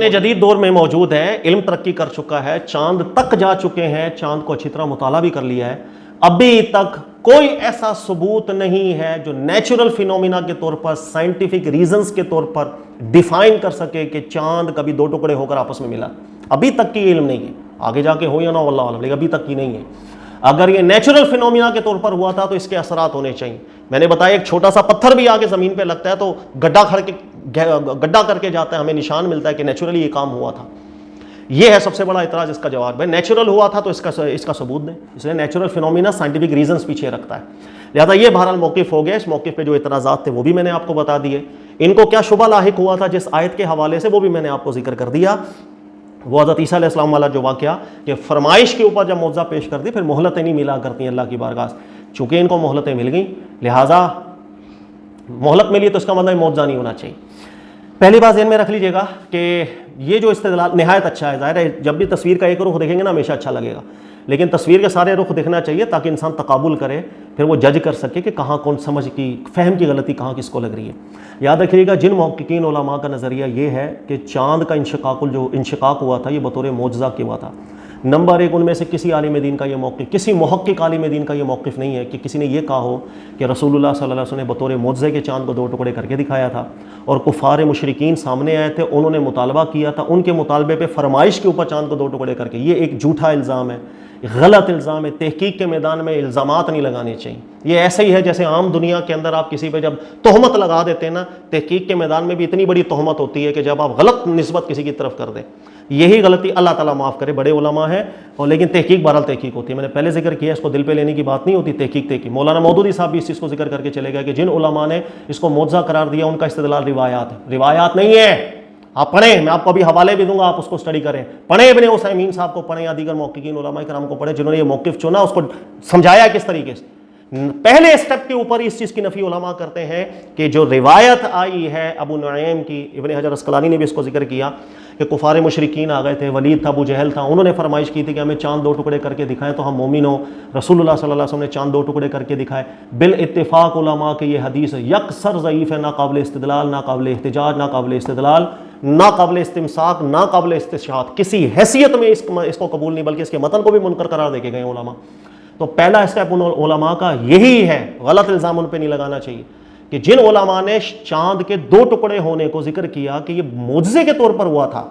جدید دور میں موجود ہیں، علم ترقی کر چکا ہے، چاند تک جا چکے ہیں، چاند کو اچھی طرح مطالعہ بھی کر لیا ہے، ابھی تک کوئی ایسا ثبوت نہیں ہے جو نیچرل فینومینا کے طور پر سائنٹیفک ریزنز کے طور پر ڈیفائن کر سکے کہ چاند کبھی 2 ٹکڑے ہو کر آپس میں ملا۔ ابھی تک کی علم نہیں ہے، آگے جا کے ہو یا نہ ہو اللہ عالم، لیکن ابھی تک کی نہیں ہے۔ اگر یہ نیچرل فینومینا کے طور پر ہوا تھا تو اس کے اثرات ہونے چاہیے۔ میں نے بتایا ایک چھوٹا سا پتھر بھی آگے زمین پہ لگتا ہے تو گڈھا کر کے جاتا ہے، ہمیں نشان ملتا ہے کہ نیچرلی یہ کام ہوا تھا۔ یہ ہے سب سے بڑا اعتراض، اس کا جواب ہے نیچرل ہوا تھا تو اس کا ثبوت دیں، اس لیے نیچرل فینومینا سائنٹیفک ریزنز پیچھے رکھتا ہے۔ لہٰذا یہ بہرحال موقف ہو گیا، اس موقف پہ جو اعتراضات تھے وہ بھی میں نے آپ کو بتا دیے، ان کو کیا شبہ لاحق ہوا تھا جس آیت کے حوالے سے وہ بھی میں نے آپ کو ذکر کر دیا۔ وہ حضرت عیسیٰ علیہ السلام والا جو واقعہ کہ فرمائش کے اوپر جب معجزہ پیش کر دی پھر مہلتیں نہیں ملا کرتی اللہ کی بارگاہ سے، چونکہ ان کو مہلتیں مل گئیں لہٰذا مہلت ملی تو اس کا مطلب معجزہ نہیں ہونا چاہیے۔ پہلی بات ذہن میں رکھ لیجئے گا کہ یہ جو استدلال نہایت اچھا ہے، ظاہر ہے جب بھی تصویر کا ایک رخ دیکھیں گے نا ہمیشہ اچھا لگے گا، لیکن تصویر کے سارے رخ دیکھنا چاہیے تاکہ انسان تقابل کرے، پھر وہ جج کر سکے کہ کہاں کون سمجھ کی فہم کی غلطی کہاں کس کو لگ رہی ہے۔ یاد رکھیے گا جن محققین علماء کا نظریہ یہ ہے کہ چاند کا انشقاق ہوا تھا یہ بطور معجزہ کیا ہوا تھا، نمبر 1 ان میں سے کسی عالم دین کا یہ موقف، کسی محقق عالم دین کا یہ موقف نہیں ہے کہ کسی نے یہ کہا ہو کہ رسول اللہ صلی اللہ علیہ وسلم نے بطور معجزے کے چاند کو 2 ٹکڑے کر کے دکھایا تھا اور کفار مشرکین سامنے آئے تھے، انہوں نے مطالبہ کیا تھا، ان کے مطالبے پہ فرمائش کے اوپر چاند کو 2 ٹکڑے کر کے، یہ ایک جھوٹا الزام ہے، غلط الزام ہے۔ تحقیق کے میدان میں الزامات نہیں لگانے چاہیے، یہ ایسے ہی ہے جیسے عام دنیا کے اندر آپ کسی پہ جب تہمت لگا دیتے ہیں نا، تحقیق کے میدان میں بھی اتنی بڑی تہمت ہوتی ہے کہ جب آپ غلط نسبت کسی کی طرف کر دیں، یہی غلطی اللہ تعالیٰ معاف کرے، بڑے علماء ہیں اور لیکن تحقیق بہرحال تحقیق ہوتی ہے، میں نے پہلے ذکر کیا، اس کو دل پہ لینے کی بات نہیں ہوتی، تحقیق۔ مولانا مودودی صاحب بھی اس چیز کو ذکر کر کے چلے گئے کہ جن علماء نے اس کو معجزہ قرار دیا ان کا استدلال روایات ہے، روایات نہیں ہے۔ آپ پڑھیں، میں آپ کو ابھی حوالے بھی دوں گا، آپ اس کو اسٹڈی کریں، پڑھیں ابن عثیمین صاحب کو پڑھیں یا دیگر محققین علماء کرام کو پڑھیں جنہوں نے یہ موقف چنا، اس کو سمجھایا کس طریقے سے۔ پہلے اسٹیپ کے اوپر اس چیز کی نفی علماء کرتے ہیں کہ جو روایت آئی ہے ابو نعیم کی، ابن حجر اسقلانی نے بھی اس کو ذکر کیا کہ کفار مشرکین آ گئے تھے، ولید تھا، ابو جہل تھا، انہوں نے فرمائش کی تھی کہ ہمیں چاند 2 ٹکڑے کر کے دکھائیں تو ہم مومن ہوں۔ رسول اللہ صلی اللہ علیہ وسلم نے چاند 2 ٹکڑے کر کے دکھائے، بالاتفاق علماء کہ یہ حدیث یکسر ضعیف ہے، نہ قابل استدلال، نہ قابل احتجاج، نہ قابل استدلال، نہ قابل استمساک، نہ قابل استشہاد، کسی حیثیت میں اس کو قبول نہیں، بلکہ اس کے متن کو بھی منکر قرار دے کے گئے علماء۔ تو پہلا اسٹیپ ان علماء کا یہی ہے، غلط الزام ان پہ نہیں لگانا چاہیے کہ جن علماء نے چاند کے 2 ٹکڑے ہونے کو ذکر کیا کہ یہ معجزے کے طور پر ہوا تھا،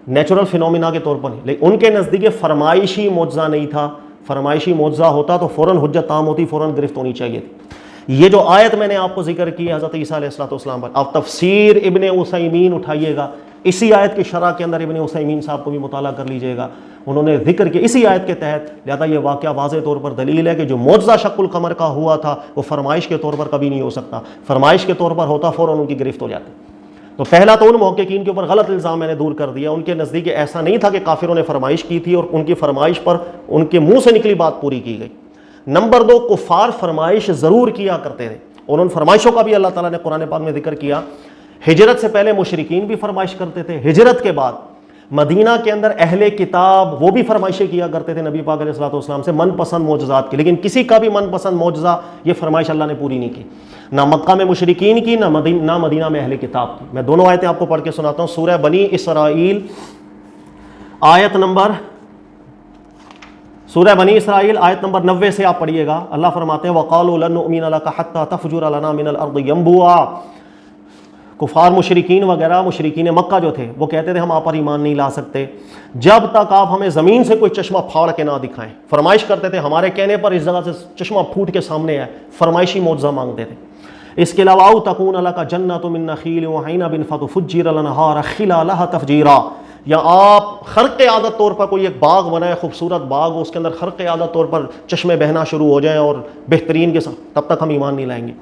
نیچرل فینومینا کے طور پر نہیں، لیکن ان کے نزدیک یہ فرمائشی معجزہ نہیں تھا، فرمائشی معجزہ ہوتا تو فوراً حجت عام ہوتی، فوراً گرفت ہونی چاہیے تھی۔ یہ جو آیت میں نے آپ کو ذکر کی حضرت عیسیٰ علیہ السلام پر، آپ تفسیر ابن عثیمین اٹھائیے گا، اسی آیت کی شرح کے اندر ابن عثیمین صاحب کو بھی مطالعہ کر لیجئے گا، انہوں نے ذکر کیا اسی آیت کے تحت، لہذا یہ واقعہ واضح طور پر دلیل ہے کہ جو معجزہ شق القمر کا ہوا تھا وہ فرمائش کے طور پر کبھی نہیں ہو سکتا، فرمائش کے طور پر ہوتا فوراً ان کی گرفت ہو جاتی۔ تو پہلا تو ان محققین کے اوپر غلط الزام میں نے دور کر دیا، ان کے نزدیک ایسا نہیں تھا کہ کافروں نے فرمائش کی تھی اور ان کی فرمائش پر ان کے منہ سے نکلی بات پوری کی گئی۔ نمبر 2، کفار فرمائش ضرور کیا کرتے تھے، اور ان فرمائشوں کا بھی اللہ تعالیٰ نے قرآن پاک میں ذکر کیا۔ ہجرت سے پہلے مشرکین بھی فرمائش کرتے تھے، ہجرت کے بعد مدینہ کے اندر اہل کتاب وہ بھی فرمائشیں کیا کرتے تھے نبی پاک علیہ الصلوۃ والسلام سے من پسند معجزات کی، لیکن کسی کا بھی من پسند معجزہ یہ فرمائش اللہ نے پوری نہیں کی، نہ مکہ میں مشرکین کی، نہ مدینہ میں اہل کتاب کی۔ میں دونوں آیتیں آپ کو پڑھ کے سناتا ہوں۔ سورہ بنی اسرائیل آیت نمبر 90 سے آپ پڑھیے گا، اللہ فرماتے ہیں وَقَالُوا لَن نُؤْمِنَ لَكَ حَتَّى تَفْجُرَ لَنَا مِنَ الْأَرْضِ يَنبُوعًا۔ کفار مشرکین وغیرہ، مشرکین مکہ جو تھے وہ کہتے تھے ہم آپ پر ایمان نہیں لا سکتے جب تک آپ ہمیں زمین سے کوئی چشمہ پھاڑ کے نہ دکھائیں۔ فرمائش کرتے تھے ہمارے کہنے پر اس جگہ سے چشمہ پھوٹ کے سامنے آئے، فرمائشی معجزہ مانگتے تھے۔ اس کے علاوہ تکون لک جنۃ من نخیل وعنب فتفجر الانہار خلالها تفجیرا، یا آپ خرق عادت طور پر کوئی ایک باغ بنائے، خوبصورت باغ ہو، اس کے اندر خرق عادت طور پر چشمے بہنا شروع ہو جائیں اور بہترین کے ساتھ، تب تک ہم ایمان نہیں لائیں گے۔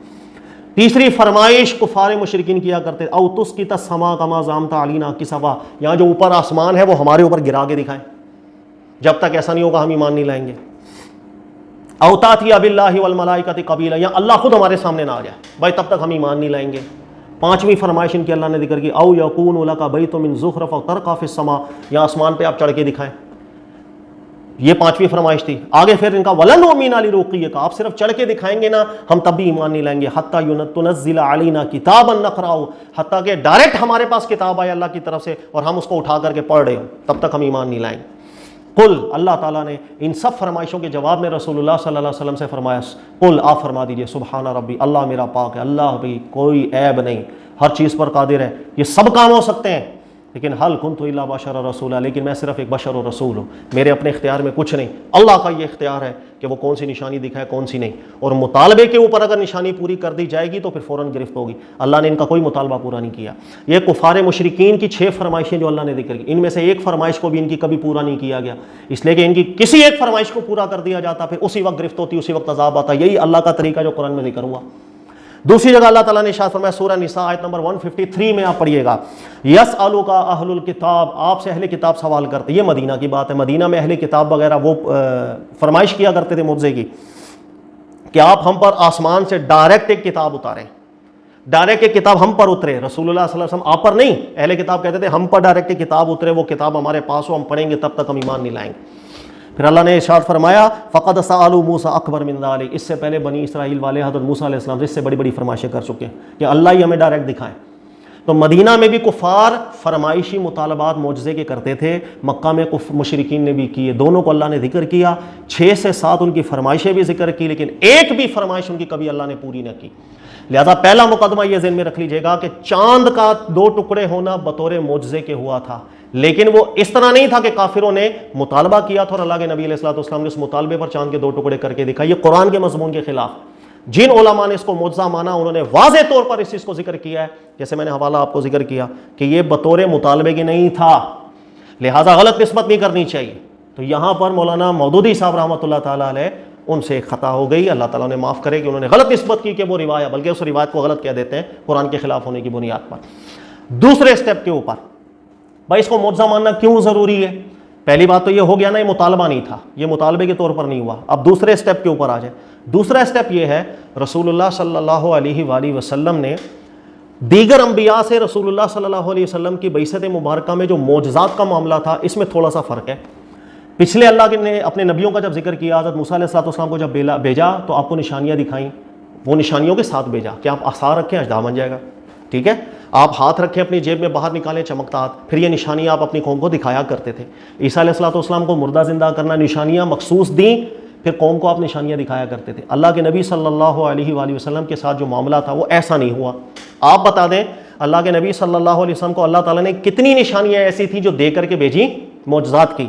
تیسری فرمائش کفار مشرکین کیا کرتے، او تسقط السماء کما زعمت علینا کسفا، یہاں جو اوپر آسمان ہے وہ ہمارے اوپر گرا کے دکھائیں، جب تک ایسا نہیں ہوگا ہم ایمان نہیں لائیں گے۔ او تأتی باللہ والملائکۃ قبیلا، یا اللہ خود ہمارے سامنے نہ آ جائے بھائی، تب تک ہم ایمان نہیں لائیں گے۔ پانچویں فرمائش ان کی اللہ نے ذکر کی، او یکون لک بیت من زخرف ترقی فی السماء، یا آسمان پہ آپ چڑھ کے دکھائیں، یہ پانچویں فرمائش تھی۔ آگے پھر ان کا ولن نؤمن لرقیک، آپ صرف چڑھ کے دکھائیں گے نا ہم تب بھی ایمان نہیں لائیں گے، حتی تنزل علینا کتابا نقرأہ، حتیٰ کہ ڈائریکٹ ہمارے پاس کتاب آئے اللہ کی طرف سے اور ہم اس کو اٹھا کر کے پڑھ رہے ہوں، تب تک ہم ایمان نہیں لائیں گے۔ قل، اللہ تعالیٰ نے ان سب فرمائشوں کے جواب میں رسول اللہ صلی اللہ علیہ وسلم سے فرمایا، قل، آپ فرما دیجئے، سبحان ربی، اللہ میرا پاک ہے، اللہ بھی کوئی عیب نہیں، ہر چیز پر قادر ہے، یہ سب کام ہو سکتے ہیں، لیکن حل کنت الا بشر رسولا، لیکن میں صرف ایک بشر و رسول ہوں، میرے اپنے اختیار میں کچھ نہیں، اللہ کا یہ اختیار ہے کہ وہ کون سی نشانی دکھائے کون سی نہیں، اور مطالبے کے اوپر اگر نشانی پوری کر دی جائے گی تو پھر فوراً گرفت ہوگی۔ اللہ نے ان کا کوئی مطالبہ پورا نہیں کیا۔ یہ کفار مشرکین کی 6 فرمائشیں جو اللہ نے ذکر کی، ان میں سے ایک فرمائش کو بھی ان کی کبھی پورا نہیں کیا گیا، اس لیے کہ ان کی کسی ایک فرمائش کو پورا کر دیا جاتا پھر اسی وقت گرفت ہوتی، اسی وقت عذاب آتا۔ یہی اللہ کا طریقہ جو قرآن میں ذکر ہوا۔ دوسری جگہ اللہ تعالیٰ نے ارشاد فرمایا، سورہ نساء آیت نمبر 153 میں آپ پڑھیے گا، یسألک اہل الکتاب، آپ سے اہل کتاب سوال کرتے، یہ مدینہ کی بات ہے، مدینہ میں اہل کتاب وغیرہ وہ فرمائش کیا کرتے تھے معجزے کی کہ آپ ہم پر آسمان سے ڈائریکٹ ایک کتاب اتاریں، ڈائریکٹ ایک کتاب ہم پر اترے، رسول اللہ صلی اللہ علیہ وسلم آپ پر نہیں، اہل کتاب کہتے تھے ہم پر ڈائریکٹ ایک کتاب اترے، وہ کتاب ہمارے پاس ہو، ہم پڑھیں گے تب تک ہم ایمان نہیں لائیں گے۔ پھر اللہ نے ارشاد فرمایا، فقد سألوا موسیٰ اکبر من ذلک، اس سے پہلے بنی اسرائیل والے حضرت موسیٰ علیہ السلام سے اس سے بڑی بڑی فرمائشیں کر چکے ہیں کہ اللہ ہی ہمیں ڈائریکٹ دکھائیں۔ تو مدینہ میں بھی کفار فرمائشی مطالبات معجزے کے کرتے تھے، مکہ میں مشرکین نے بھی کیے، دونوں کو اللہ نے ذکر کیا، 6 سے 7 ان کی فرمائشیں بھی ذکر کی، لیکن ایک بھی فرمائش ان کی کبھی اللہ نے پوری نہ کی۔ لہذا پہلا مقدمہ یہ ذہن میں رکھ لیجئے گا کہ چاند کا 2 ٹکڑے ہونا بطور معجزے کے ہوا تھا، لیکن وہ اس طرح نہیں تھا کہ کافروں نے مطالبہ کیا تھا اور اللہ کے نبی علیہ الصلوۃ والسلام نے اس مطالبے پر چاند کے 2 ٹکڑے کر کے دکھائے، یہ قرآن کے مضمون کے خلاف۔ جن علماء نے اس کو معجزہ مانا انہوں نے واضح طور پر اس چیز کو ذکر کیا ہے، جیسے میں نے حوالہ آپ کو ذکر کیا کہ یہ بطور مطالبے کے نہیں تھا، لہذا غلط نسبت نہیں کرنی چاہیے۔ تو یہاں پر مولانا مودودی صاحب رحمۃ اللہ تعالیٰ علیہ ان سے ایک خطا ہو گئی، اللہ تعالیٰ نے معاف کرے کہ انہوں نے غلط نسبت کی کہ وہ روایت، بلکہ اس روایت کو غلط کہہ دیتے ہیں قرآن کے خلاف ہونے کی بنیاد پر۔ دوسرے اسٹیپ کے اوپر بھائی اس کو معجزہ ماننا کیوں ضروری ہے؟ پہلی بات تو یہ ہو گیا نا، یہ مطالبہ نہیں تھا، یہ مطالبے کے طور پر نہیں ہوا۔ اب دوسرے اسٹیپ کے اوپر آ جائیں۔ دوسرا اسٹیپ یہ ہے، رسول اللہ صلی اللہ علیہ وآلہ وسلم نے دیگر انبیاء سے رسول اللہ صلی اللہ علیہ وسلم کی بعثت مبارکہ میں جو معجزات کا معاملہ تھا اس میں تھوڑا سا فرق ہے۔ پچھلے اللہ نے اپنے نبیوں کا جب ذکر کیا، حضرت موسیٰ علیہ السلام کو جب بھیجا تو آپ کو نشانیاں دکھائیں، وہ نشانیوں کے ساتھ بھیجا کہ آپ عصا رکھیں اژدہا بن جائے گا، ٹھیک ہے، آپ ہاتھ رکھیں اپنی جیب میں باہر نکالیں چمکتا ہاتھ، پھر یہ نشانیاں آپ اپنی قوم کو دکھایا کرتے تھے۔ عیسیٰ علیہ السلام کو مردہ زندہ کرنا، نشانیاں مخصوص دیں، پھر قوم کو آپ نشانیاں دکھایا کرتے تھے۔ اللہ کے نبی صلی اللہ علیہ وآلہ وسلم کے ساتھ جو معاملہ تھا وہ ایسا نہیں ہوا۔ آپ بتا دیں اللہ کے نبی صلی اللہ علیہ وسلم کو اللہ تعالیٰ نے کتنی نشانیاں ایسی تھیں جو دے کر کے بھیجی معجزات کی،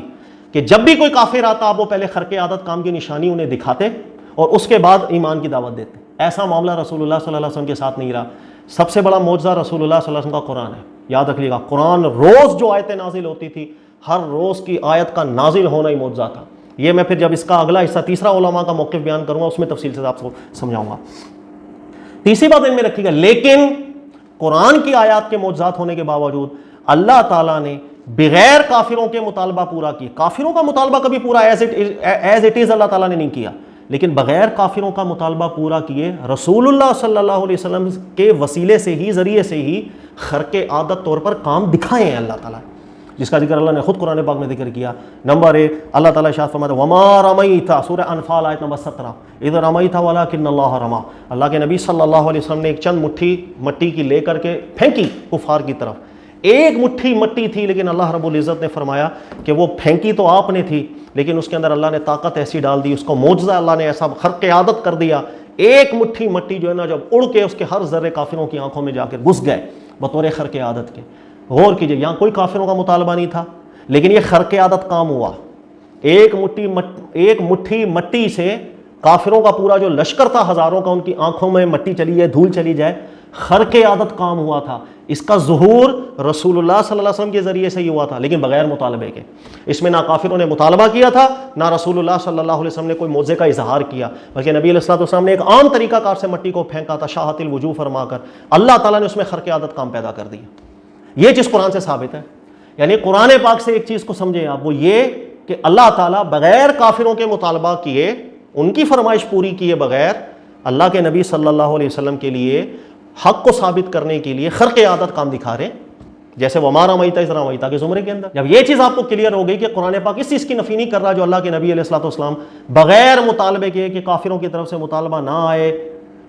کہ جب بھی کوئی کافر آتا آپ وہ پہلے خرق عادت کام کی نشانی انہیں دکھاتے اور اس کے بعد ایمان کی دعوت دیتے۔ ایسا معاملہ رسول اللہ صلی اللہ علیہ وسلم کے ساتھ نہیں رہا۔ سب سے بڑا معجزہ رسول اللہ صلی اللہ علیہ وسلم کا قرآن ہے، یاد رکھیے گا، قرآن روز جو آیتیں نازل ہوتی تھی، ہر روز کی آیت کا نازل ہونا ہی معجزہ تھا۔ یہ میں پھر جب اس کا اگلا حصہ تیسرا علماء کا موقف بیان کروں گا اس میں تفصیل سے آپ کو سمجھاؤں گا۔ تیسری بات ان میں رکھیے گا، لیکن قرآن کی آیات کے معجزات ہونے کے باوجود اللہ تعالیٰ نے بغیر کافروں کے مطالبہ پورا کیے۔ کافروں کا مطالبہ کبھی پورا ایز اٹ از اللہ تعالیٰ نے نہیں کیا، لیکن بغیر کافروں کا مطالبہ پورا کیے رسول اللہ صلی اللہ علیہ وسلم کے وسیلے سے ہی، ذریعے سے ہی خرق عادت طور پر کام دکھائے ہیں اللہ تعالیٰ، جس کا ذکر اللہ نے خود قرآن پاک میں ذکر کیا۔ نمبر 1 اللہ تعالیٰ ارشاد فرماتا ہے وما رمیت، سورہ انفال آیت نمبر 17، اذ رمیت ولکن اللہ رمی، اللہ کے نبی صلی اللہ علیہ وسلم نے ایک چند مٹھی مٹی کی لے کر کے پھینکی کفار کی طرف، ایک مٹھی مٹی تھی، لیکن اللہ رب العزت نے فرمایا کہ وہ پھینکی تو آپ نے تھی، لیکن اس کے اندر اللہ نے طاقت ایسی ڈال دی، اس کو معجزہ اللہ نے ایسا خرق عادت کر دیا، ایک مٹھی مٹی جو ہے نا جب اڑ کے اس کے ہر ذرے کافروں کی آنکھوں میں جا کے گھس گئے بطور خرق عادت کے۔ غور کیجئے، یہاں کوئی کافروں کا مطالبہ نہیں تھا، لیکن یہ خرق عادت کام ہوا۔ ایک مٹھی مٹی سے کافروں کا پورا جو لشکر تھا ہزاروں کا، ان کی آنکھوں میں مٹی چلی جائے، دھول چلی جائے، خرق عادت کام ہوا تھا، اس کا ظہور رسول اللہ صلی اللہ علیہ وسلم کے ذریعے سے ہی ہوا تھا، لیکن بغیر مطالبے کے۔ اس میں نہ کافروں نے مطالبہ کیا تھا، نہ رسول اللہ صلی اللہ علیہ وسلم نے کوئی معجزے کا اظہار کیا، بلکہ نبی علیہ الصلوۃ والسلام نے ایک عام طریقہ کار سے مٹی کو پھینکا تھا شاہت الوجوہ فرما کر، اللہ تعالیٰ نے اس میں خرق عادت کام پیدا کر دیا۔ یہ چیز قرآن سے ثابت ہے، یعنی قرآن پاک سے ایک چیز کو سمجھیں آپ، وہ یہ کہ اللہ تعالیٰ بغیر کافروں کے مطالبہ کیے، ان کی فرمائش پوری کیے بغیر، اللہ کے نبی صلی اللہ علیہ وسلم کے لیے حق کو ثابت کرنے کے لیے خرق عادت کام دکھا رہے ہیں، جیسے وما رمیت اذ رمیت کے زمرے کے اندر۔ جب یہ چیز آپ کو کلیئر ہو گئی کہ قرآن پاک اس چیز کی نفی نہیں کر رہا جو اللہ کے نبی علیہ الصلوۃ والسلام بغیر مطالبے کے کہ کافروں کی طرف سے مطالبہ نہ آئے،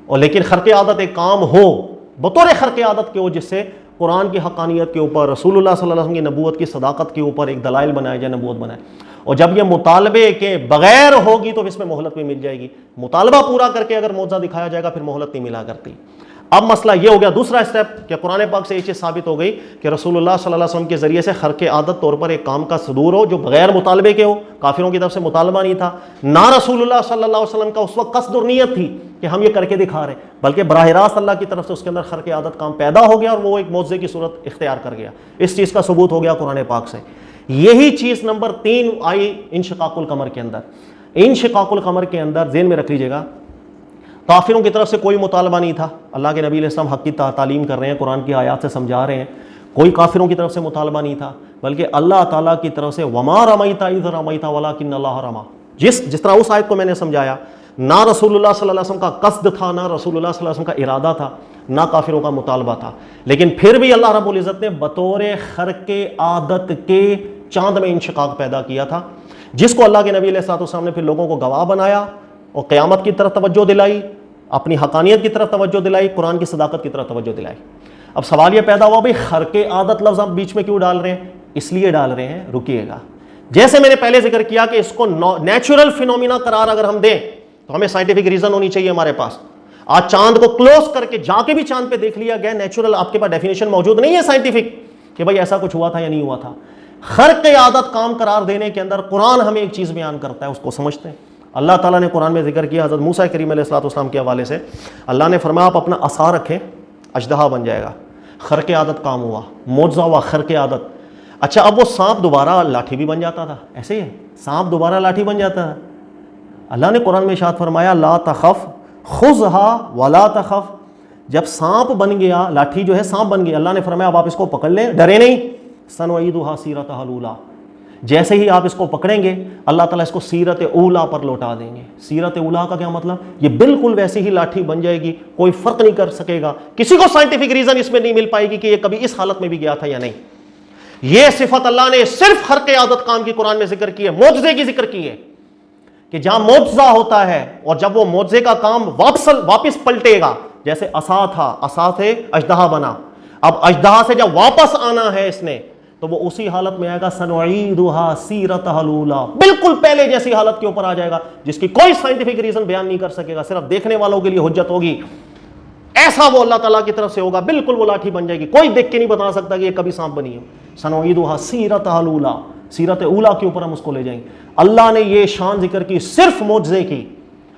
اور لیکن خرق عادت ایک کام ہو بطور خرق عادت کے ہو، جس سے قرآن کی حقانیت کے اوپر، رسول اللہ صلی اللہ علیہ وسلم کی نبوت کی صداقت کے اوپر ایک دلائل بنائے جائے، نبوت بنائے۔ اور جب یہ مطالبے کے بغیر ہوگی تو اس میں مہلت بھی مل جائے گی، مطالبہ پورا کر کے اگر معجزہ دکھایا جائے گا پھر مہلت نہیں ملا کرتی۔ اب مسئلہ یہ ہو گیا دوسرا اسٹیپ کہ قرآن پاک سے یہ چیز ثابت ہو گئی کہ رسول اللہ صلی اللہ علیہ وسلم کے ذریعے سے خرق عادت طور پر ایک کام کا صدور ہو جو بغیر مطالبے کے ہو، کافروں کی طرف سے مطالبہ نہیں تھا، نہ رسول اللہ صلی اللہ علیہ وسلم کا اس وقت قصد اور نیت تھی کہ ہم یہ کر کے دکھا رہے ہیں، بلکہ براہ راست اللہ کی طرف سے اس کے اندر خرق عادت کام پیدا ہو گیا اور وہ ایک معجزے کی صورت اختیار کر گیا۔ اس چیز کا ثبوت ہو گیا قرآن پاک سے۔ یہی چیز نمبر 3 آئی انشقاق القمر کے اندر۔ انشقاق القمر کے اندر ذہن میں رکھ لیجیے گا، کافروں کی طرف سے کوئی مطالبہ نہیں تھا، اللہ کے نبی علیہ السلام حق کی تعلیم کر رہے ہیں، قرآن کی آیات سے سمجھا رہے ہیں، کوئی کافروں کی طرف سے مطالبہ نہیں تھا، بلکہ اللہ تعالیٰ کی طرف سے وما رمیت اذ رمیت ولکن اللہ رمی، جس طرح اس آیت کو میں نے سمجھایا، نہ رسول اللہ صلی اللہ علیہ وسلم کا قصد تھا، نہ رسول اللہ صلی اللہ علیہ وسلم کا ارادہ تھا، نہ کافروں کا مطالبہ تھا، لیکن پھر بھی اللہ رب العزت نے بطور خرق عادت کے چاند میں انشقاق پیدا کیا تھا، جس کو اللہ کے نبی علیہ السلام نے پھر لوگوں کو گواہ بنایا اور قیامت کی طرف توجہ دلائی، اپنی حقانیت کی طرف توجہ دلائی، قرآن کی صداقت کی طرف توجہ دلائی۔ اب سوال یہ پیدا ہوا بھائی خرق عادت لفظ آپ بیچ میں کیوں ڈال رہے ہیں؟ اس لیے ڈال رہے ہیں، رکیے گا، جیسے میں نے پہلے ذکر کیا کہ اس کو نیچرل فینومینا قرار اگر ہم دیں تو ہمیں سائنٹیفک ریزن ہونی چاہیے ہمارے پاس۔ آج چاند کو کلوز کر کے جا کے بھی چاند پہ دیکھ لیا گیا، نیچرل آپ کے پاس ڈیفینیشن موجود نہیں ہے سائنٹیفک کہ بھائی ایسا کچھ ہوا تھا یا نہیں ہوا تھا۔ خرق عادت کام قرار دینے کے اندر قرآن ہمیں ایک چیز بیان کرتا ہے، اس کو سمجھتے ہیں۔ اللہ تعالیٰ نے قرآن میں ذکر کیا حضرت موسیٰ کریم علیہ السلام کے حوالے سے، اللہ نے فرمایا آپ اپنا عصا رکھیں، اژدہا بن جائے گا۔ خرق عادت کام ہوا، معجزہ ہوا، خرق عادت۔ اچھا اب وہ سانپ دوبارہ لاٹھی بھی بن جاتا تھا، ایسے ہی ہے، سانپ دوبارہ لاٹھی بن جاتا ہے۔ اللہ نے قرآن میں ارشاد فرمایا لا تخف خذها ولا تخف، جب سانپ بن گیا، لاٹھی جو ہے سانپ بن گیا، اللہ نے فرمایا اب آپ اس کو پکڑ لیں، ڈرے نہیں، سنعیدها سیرتها الاولی، جیسے ہی آپ اس کو پکڑیں گے اللہ تعالیٰ اس کو سیرت اولا پر لوٹا دیں گے۔ سیرت اولا کا کیا مطلب؟ یہ بالکل ویسی ہی لاٹھی بن جائے گی، کوئی فرق نہیں کر سکے گا، کسی کو سائنٹیفک ریزن اس میں نہیں مل پائے گی کہ یہ کبھی اس حالت میں بھی گیا تھا یا نہیں۔ یہ صفت اللہ نے صرف خرق عادت کام کی قرآن میں ذکر کی ہے، معجزے کی ذکر کی ہے کہ جہاں معجزہ ہوتا ہے اور جب وہ معجزے کا کام واپس پلٹے گا، جیسے عصا تھا، عصا سے اژدہا بنا، اب اژدہا سے جب واپس آنا ہے اس نے تو وہ اسی حالت میں آئے گا، سنعیدها سیرتها الاولی، بالکل پہلے جیسی حالت کے اوپر آ جائے گا، جس کی کوئی سائنٹیفک ریزن بیان نہیں کر سکے گا، صرف دیکھنے والوں کے لیے حجت ہوگی۔ ایسا وہ اللہ تعالیٰ کی طرف سے ہوگا، بالکل وہ لاٹھی بن جائے گی، کوئی دیکھ کے نہیں بتا سکتا کہ یہ کبھی سانپ بنی ہے۔ سنعیدها سیرتها الاولی، سیرت اولا کے اوپر ہم اس کو لے جائیں گے۔ اللہ نے یہ شان ذکر کی صرف معجزے کی۔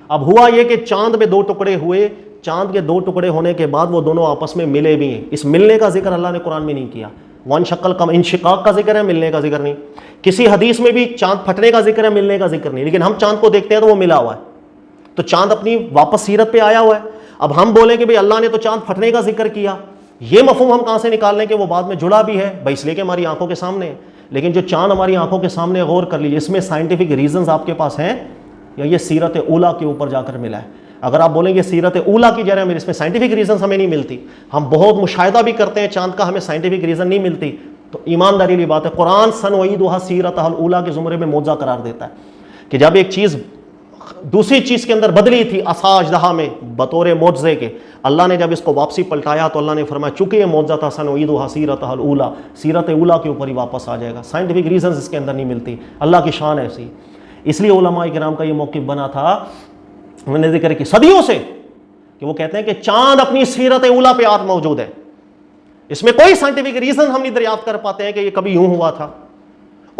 اب ہوا یہ کہ چاند میں 2 ٹکڑے ہوئے، چاند کے 2 ٹکڑے ہونے کے بعد وہ دونوں آپس میں ملے بھی ہیں، اس ملنے کا ذکر اللہ نے قرآن میں نہیں کیا۔ انشقاق کا ذکر ہے، ملنے کا ذکر نہیں۔ کسی حدیث میں بھی چاند پھٹنے کا ذکر ہے، ملنے کا ذکر نہیں، لیکن ہم چاند کو دیکھتے ہیں تو وہ ملا ہوا ہے، تو چاند اپنی واپس سیرت پہ آیا ہوا ہے۔ اب ہم بولیں کہ بھئی اللہ نے تو چاند پھٹنے کا ذکر کیا، یہ مفہوم ہم کہاں سے نکال لیں کہ وہ بعد میں جڑا بھی ہے؟ بھائی اس لیے کہ ہماری آنکھوں کے سامنے ہے، لیکن جو چاند ہماری آنکھوں کے سامنے، غور کر لیجیے، اس میں سائنٹیفک ریزنز آپ کے پاس ہیں یا یہ سیرت اولا کے اوپر جا کر ملا ہے؟ اگر آپ بولیں گے سیرت اولا کی جگہ میں، اس میں سائنٹیفک ریزنز ہمیں نہیں ملتی، ہم بہت مشاہدہ بھی کرتے ہیں چاند کا، ہمیں سائنٹیفک ریزن نہیں ملتی، تو ایمانداری والی بات ہے قرآن سنعیدها سیرتها الاولی کے زمرے میں معجزہ قرار دیتا ہے کہ جب ایک چیز دوسری چیز کے اندر بدلی تھی، عصا اژدہا میں بطور معجزے کے، اللہ نے جب اس کو واپسی پلٹایا تو اللہ نے فرمایا چونکہ یہ معجزہ تھا سنعیدها سیرتها الاولی، سیرت اولا کے اوپر ہی واپس آ جائے گا، سائنٹیفک ریزنز اس کے اندر نہیں ملتی، اللہ کی شان ایسی۔ اس لیے علماء کرام کا یہ موقف بنا تھا، میں نے ذکر کی صدیوں سے، کہ وہ کہتے ہیں کہ چاند اپنی سیرت اولا پہ آج موجود ہے، اس میں کوئی سائنٹیفک ریزن ہم نہیں دریافت کر پاتے ہیں کہ یہ کبھی یوں ہوا تھا،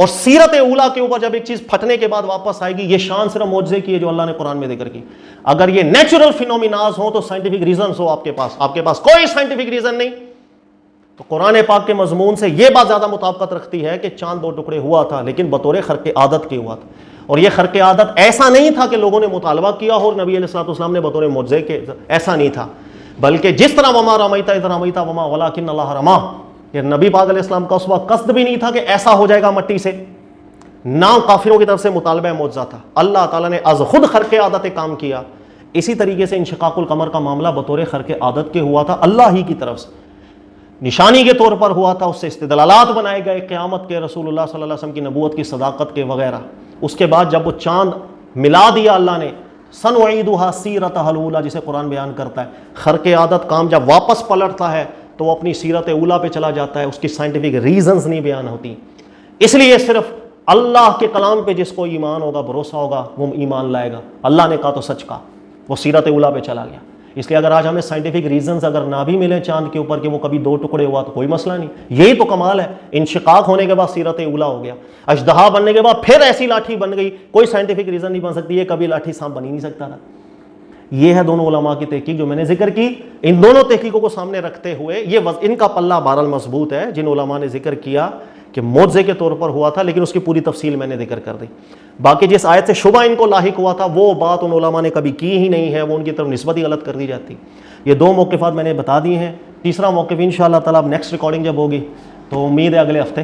اور سیرت اولا کے اوپر جب ایک چیز پھٹنے کے بعد واپس آئے گی، یہ شان صرف معجزے کی ہے جو اللہ نے قرآن میں ذکر کی. اگر یہ نیچرل فینومیناز ہوں تو سائنٹیفک ریزنز ہو آپ کے پاس کوئی سائنٹیفک ریزن نہیں. تو قرآن پاک کے مضمون سے یہ بات زیادہ مطابقت رکھتی ہے کہ چاند 2 ٹکڑے ہوا تھا، لیکن بطور خرق عادت کے ہوا تھا. اور یہ خرق عادت ایسا نہیں تھا کہ لوگوں نے مطالبہ کیا ہو اور نبی علیہ الصلوۃ والسلام نے بطور معجزے کے، ایسا نہیں تھا. بلکہ جس طرح وما رمیت اذ رمیت وما ولکن اللہ رما، یہ نبی پاک علیہ السلام کا اس وقت قصد بھی نہیں تھا کہ ایسا ہو جائے گا مٹی سے، نہ کافروں کی طرف سے مطالبہ معجزہ تھا. اللہ تعالیٰ نے از خود خرق عادت کام کیا. اسی طریقے سے انشقاق القمر کا معاملہ بطور خرق عادت کے ہوا تھا، اللہ ہی کی طرف سے نشانی کے طور پر ہوا تھا. اس سے استدلالات بنائے گئے قیامت کے، رسول اللہ صلی اللہ علیہ وسلم کی نبوت کی صداقت کے وغیرہ. اس کے بعد جب وہ چاند ملا دیا اللہ نے، سنعیدها سیرتها الاولی جسے قرآن بیان کرتا ہے، خرق عادت کام جب واپس پلٹتا ہے تو وہ اپنی سیرت اولا پہ چلا جاتا ہے، اس کی سائنٹیفک ریزنز نہیں بیان ہوتی. اس لیے صرف اللہ کے کلام پہ جس کو ایمان ہوگا، بھروسہ ہوگا، وہ ایمان لائے گا. اللہ نے کہا تو سچ کہا، وہ سیرت اولا پہ چلا گیا. اس لیے اگر آج ہمیں سائنٹیفک ریزنز اگر نہ بھی ملیں چاند کے اوپر کہ وہ کبھی 2 ٹکڑے ہوا تو کوئی مسئلہ نہیں. یہی تو کمال ہے، انشقاق ہونے کے بعد سیرت اولا ہو گیا، اژدہا بننے کے بعد پھر ایسی لاٹھی بن گئی، کوئی سائنٹیفک ریزن نہیں بن سکتی. یہ کبھی لاٹھی سانپ بن ہی نہیں سکتا تھا. یہ ہے دونوں علماء کی تحقیق جو میں نے ذکر کی. ان دونوں تحقیقوں کو سامنے رکھتے ہوئے یہ ان کا پلہ بہرحال مضبوط ہے جن علماء نے ذکر کیا کہ معجزے کے طور پر ہوا تھا، لیکن اس کی پوری تفصیل میں نے ذکر کر دی. باقی جس آیت سے شبہ ان کو لاحق ہوا تھا وہ بات ان علماء نے کبھی کی ہی نہیں ہے، وہ ان کی طرف نسبت ہی غلط کر دی جاتی. یہ 2 موقفات میں نے بتا دی ہیں. تیسرا موقف انشاءاللہ تعالیٰ اب نیکسٹ ریکارڈنگ جب ہوگی تو امید ہے اگلے ہفتے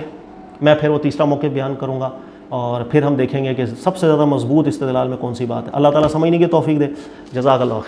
میں پھر وہ تیسرا موقف بیان کروں گا، اور پھر ہم دیکھیں گے کہ سب سے زیادہ مضبوط استدلال میں کون سی بات ہے. اللہ تعالیٰ سمجھنے کی توفیق دے. جزاک اللہ خیر.